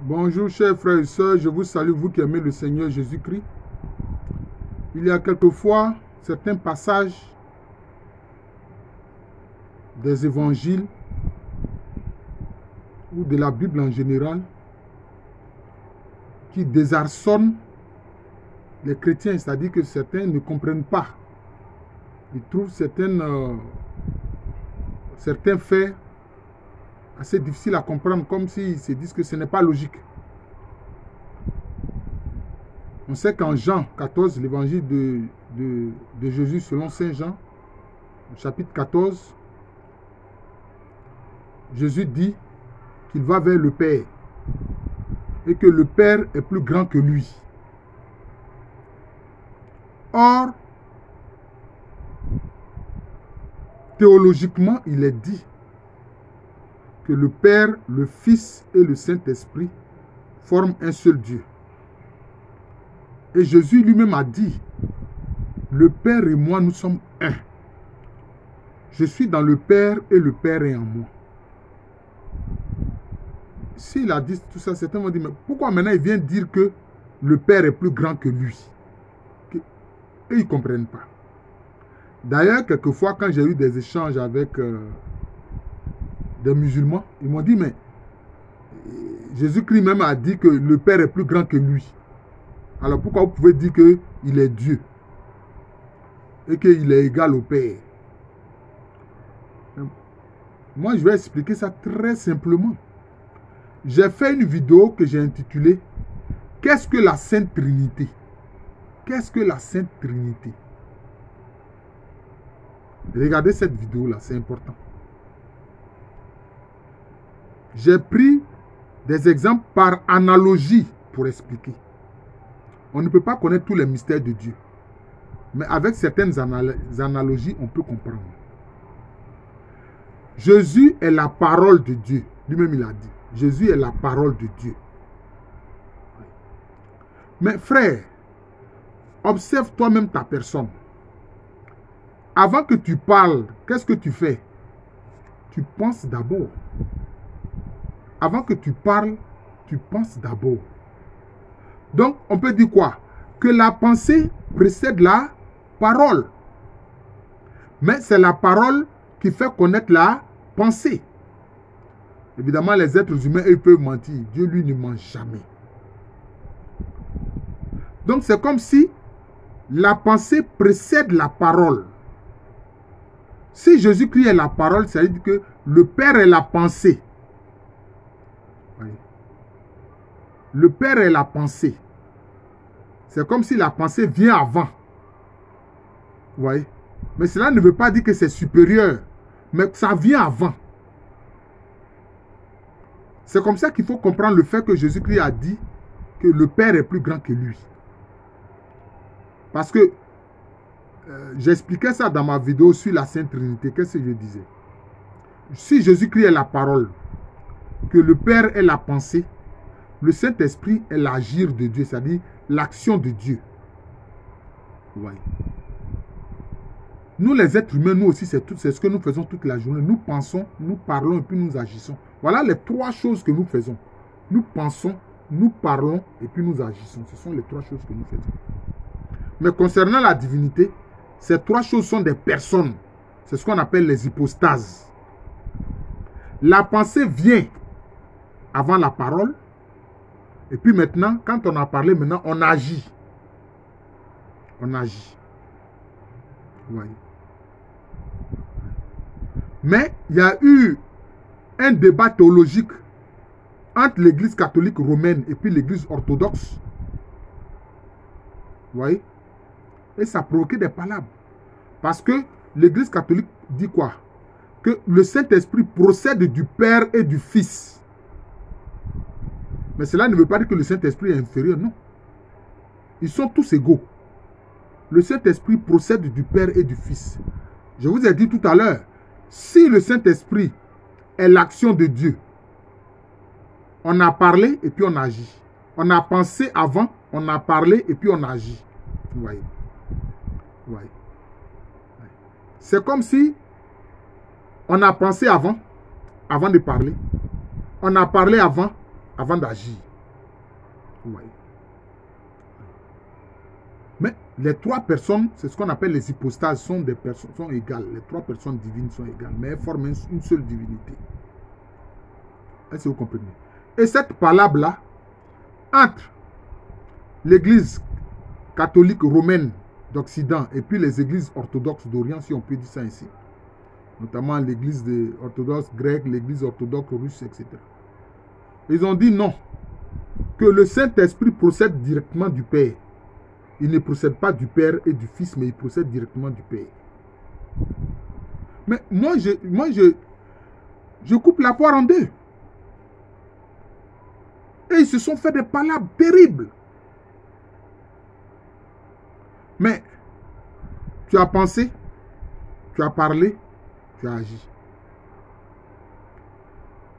Bonjour chers frères et sœurs, je vous salue, vous qui aimez le Seigneur Jésus-Christ. Il y a quelquefois certains passages des évangiles ou de la Bible en général qui désarçonnent les chrétiens, c'est-à-dire que certains ne comprennent pas. Ils trouvent certains faits assez difficiles à comprendre, comme s'ils se disent que ce n'est pas logique. On sait qu'en Jean 14, l'évangile de Jésus selon Saint Jean, chapitre 14, Jésus dit qu'il va vers le Père et que le Père est plus grand que lui. Or, théologiquement, il est dit que le Père, le Fils et le Saint-Esprit forment un seul Dieu. Et Jésus lui-même a dit, le Père et moi, nous sommes un. Je suis dans le Père et le Père est en moi. S'il a dit tout ça, certains vont dire, mais pourquoi maintenant il vient dire que le Père est plus grand que lui? Et ils ne comprennent pas. D'ailleurs, quelquefois, quand j'ai eu des échanges avec des musulmans, ils m'ont dit, mais Jésus-Christ même a dit que le Père est plus grand que lui. Alors pourquoi vous pouvez dire qu'il est Dieu et qu'il est égal au Père? Moi, je vais expliquer ça très simplement. J'ai fait une vidéo que j'ai intitulée « Qu'est-ce que la Sainte Trinité ?» Qu'est-ce que la Sainte Trinité? Regardez cette vidéo-là, c'est important. J'ai pris des exemples par analogie pour expliquer. On ne peut pas connaître tous les mystères de Dieu. Mais avec certaines analogies, on peut comprendre. Jésus est la parole de Dieu. Lui-même, il a dit. Jésus est la parole de Dieu. Mais frère, observe toi-même ta personne. Avant que tu parles, qu'est-ce que tu fais? Tu penses d'abord. Avant que tu parles, tu penses d'abord. Donc, on peut dire quoi? Que la pensée précède la parole. Mais c'est la parole qui fait connaître la pensée. Évidemment, les êtres humains, ils peuvent mentir. Dieu, lui, ne ment jamais. Donc, c'est comme si la pensée précède la parole. Si Jésus-Christ est la parole, ça veut dire que le Père est la pensée. Le Père est la pensée. C'est comme si la pensée vient avant. Vous voyez? Mais cela ne veut pas dire que c'est supérieur. Mais ça vient avant. C'est comme ça qu'il faut comprendre le fait que Jésus-Christ a dit que le Père est plus grand que lui. Parce que j'expliquais ça dans ma vidéo sur la Sainte Trinité. Qu'est-ce que je disais? Si Jésus-Christ est la parole, que le Père est la pensée, le Saint-Esprit est l'agir de Dieu, c'est-à-dire l'action de Dieu. Vous voyez? Nous les êtres humains, nous aussi, c'est ce que nous faisons toute la journée. Nous pensons, nous parlons et puis nous agissons. Voilà les trois choses que nous faisons. Nous pensons, nous parlons et puis nous agissons. Ce sont les trois choses que nous faisons. Mais concernant la divinité, ces trois choses sont des personnes. C'est ce qu'on appelle les hypostases. La pensée vient avant la parole. Et puis maintenant, quand on a parlé, maintenant on agit. On agit. Vous voyez? Mais il y a eu un débat théologique entre l'église catholique romaine et puis l'église orthodoxe. Vous voyez? Et ça a provoqué des palabres. Parce que l'église catholique dit quoi? Que le Saint-Esprit procède du Père et du Fils. Mais cela ne veut pas dire que le Saint-Esprit est inférieur, non. Ils sont tous égaux. Le Saint-Esprit procède du Père et du Fils. Je vous ai dit tout à l'heure, si le Saint-Esprit est l'action de Dieu, on a parlé et puis on agit. On a pensé avant, on a parlé et puis on agit. Vous voyez? Vous voyez? C'est comme si on a pensé avant de parler. On a parlé avant d'agir. Ouais. Mais les trois personnes, c'est ce qu'on appelle les hypostases, sont des personnes, sont égales. Les trois personnes divines sont égales, mais elles forment une seule divinité. Est-ce que vous comprenez? Et cette palabre-là, entre l'église catholique romaine d'Occident et puis les églises orthodoxes d'Orient, si on peut dire ça ainsi, notamment l'église orthodoxe grecque, l'église orthodoxe russe, etc. Ils ont dit non, que le Saint-Esprit procède directement du Père. Il ne procède pas du Père et du Fils, mais il procède directement du Père. Mais moi, je coupe la poire en deux. Et ils se sont fait des palabres terribles. Mais tu as pensé, tu as parlé, tu as agi.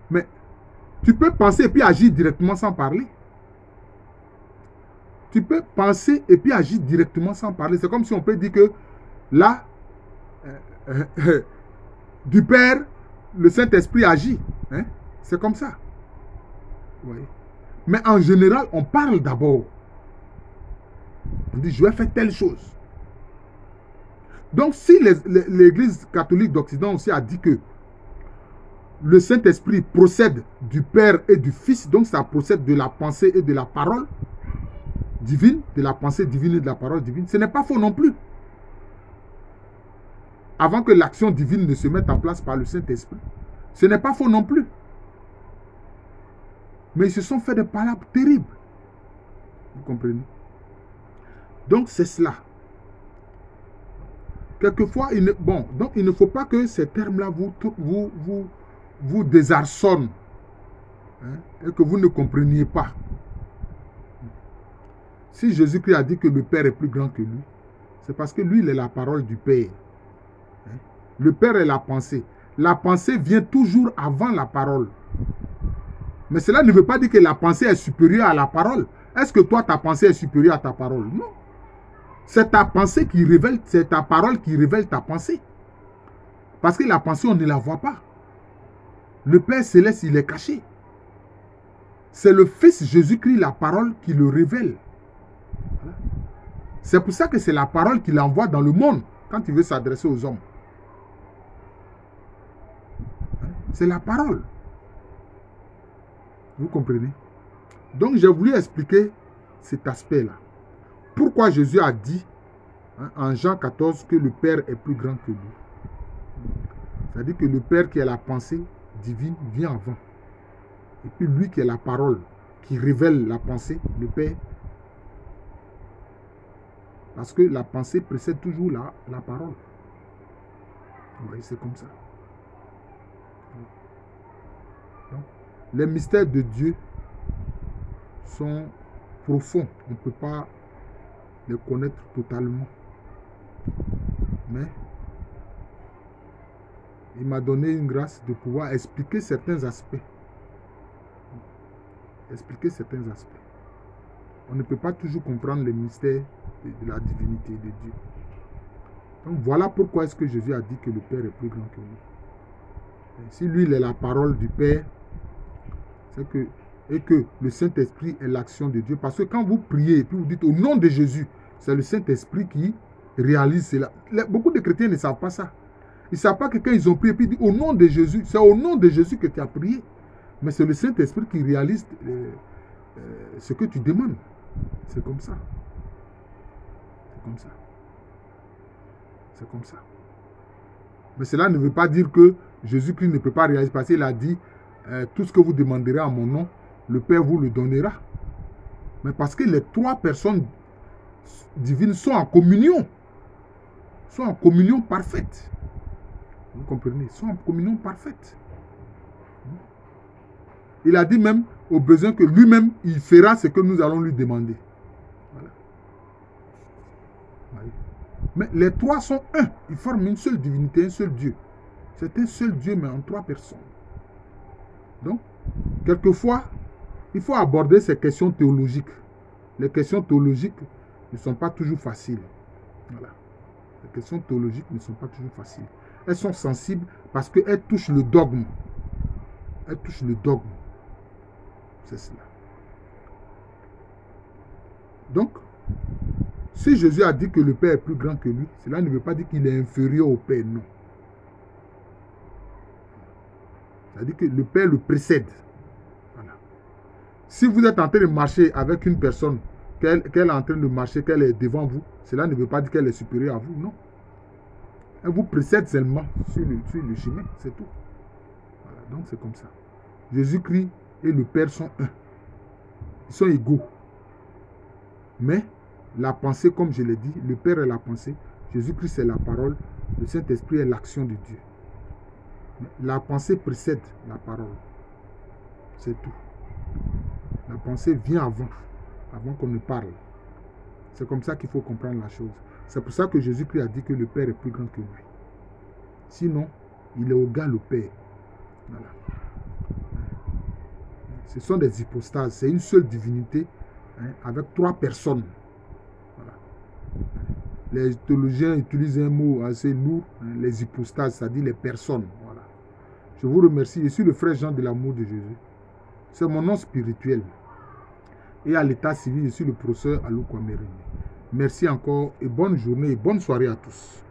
Mais tu peux penser et puis agir directement sans parler. Tu peux penser et puis agir directement sans parler. C'est comme si on peut dire que là, du Père, le Saint-Esprit agit. Hein? C'est comme ça. Oui. Mais en général, on parle d'abord. On dit, je vais faire telle chose. Donc, si l'Église catholique d'Occident aussi a dit que le Saint-Esprit procède du Père et du Fils, donc ça procède de la pensée et de la parole divine, de la pensée divine et de la parole divine, ce n'est pas faux non plus. Avant que l'action divine ne se mette en place par le Saint-Esprit, ce n'est pas faux non plus. Mais ils se sont fait des palabres terribles. Vous comprenez? Donc c'est cela. Quelquefois, donc il ne faut pas que ces termes-là vous désarçonnent, hein, et que vous ne compreniez pas. Si Jésus-Christ a dit que le Père est plus grand que lui, c'est parce que lui, il est la parole du Père. Hein? Le Père est la pensée. La pensée vient toujours avant la parole. Mais cela ne veut pas dire que la pensée est supérieure à la parole. Est-ce que toi, ta pensée est supérieure à ta parole? Non. C'est ta pensée qui révèle, c'est ta parole qui révèle ta pensée. Parce que la pensée, on ne la voit pas. Le Père Céleste, il est caché. C'est le Fils Jésus-Christ, la parole, qui le révèle. Voilà. C'est pour ça que c'est la parole qu'il envoie dans le monde quand il veut s'adresser aux hommes. C'est la parole. Vous comprenez? Donc, j'ai voulu expliquer cet aspect-là. Pourquoi Jésus a dit, hein, en Jean 14, que le Père est plus grand que lui. C'est-à-dire que le Père qui est la pensée divine vient avant. Et puis lui qui est la parole, qui révèle la pensée, le Père. Parce que la pensée précède toujours la parole. Vous voyez, c'est comme ça. Donc, les mystères de Dieu sont profonds. On ne peut pas les connaître totalement. Mais il m'a donné une grâce de pouvoir expliquer certains aspects. Expliquer certains aspects. On ne peut pas toujours comprendre les mystères de la divinité de Dieu. Donc voilà pourquoi est-ce que Jésus a dit que le Père est plus grand que lui. Et si lui, il est la parole du Père, c'est que, et que le Saint-Esprit est l'action de Dieu. Parce que quand vous priez et puis vous dites au nom de Jésus, c'est le Saint-Esprit qui réalise cela. Beaucoup de chrétiens ne savent pas ça. Ils ne savent pas que quand ils ont prié, puis ils disent au nom de Jésus, c'est au nom de Jésus que tu as prié. Mais c'est le Saint-Esprit qui réalise ce que tu demandes. C'est comme ça. C'est comme ça. C'est comme ça. Mais cela ne veut pas dire que Jésus-Christ ne peut pas réaliser. Parce qu'il a dit, tout ce que vous demanderez en mon nom, le Père vous le donnera. Mais parce que les trois personnes divines sont en communion. Sont en communion parfaite. Vous comprenez? Sont en communion parfaite. Il a dit même au besoin que lui-même, il fera ce que nous allons lui demander. Voilà. Voilà. Mais les trois sont un. Ils forment une seule divinité, un seul Dieu. C'est un seul Dieu, mais en trois personnes. Donc, quelquefois, il faut aborder ces questions théologiques. Les questions théologiques ne sont pas toujours faciles. Voilà. Les questions théologiques ne sont pas toujours faciles. Elles sont sensibles parce qu'elles touchent le dogme. Elles touchent le dogme. C'est cela. Donc, si Jésus a dit que le Père est plus grand que lui, cela ne veut pas dire qu'il est inférieur au Père, non. C'est-à-dire que le Père le précède. Voilà. Si vous êtes en train de marcher avec une personne, qu'elle est en train de marcher, qu'elle est devant vous, cela ne veut pas dire qu'elle est supérieure à vous, non. Elle vous précède seulement sur le chemin, c'est tout. Voilà, donc c'est comme ça. Jésus-Christ et le Père sont un. Ils sont égaux. Mais la pensée, comme je l'ai dit, le Père est la pensée, Jésus-Christ est la parole, le Saint-Esprit est l'action de Dieu. La pensée précède la parole. C'est tout. La pensée vient avant qu'on ne parle. C'est comme ça qu'il faut comprendre la chose. C'est pour ça que Jésus-Christ a dit que le Père est plus grand que lui. Sinon, il est égal au Père. Voilà. Ce sont des hypostases. C'est une seule divinité, hein, avec 3 personnes. Voilà. Les théologiens utilisent un mot assez lourd, hein, les hypostases, c'est-à-dire les personnes. Voilà. Je vous remercie. Je suis le frère Jean de l'amour de Jésus. C'est mon nom spirituel. Et à l'état civil, je suis le professeur Alou Kwame Rene. Merci encore et bonne journée et bonne soirée à tous.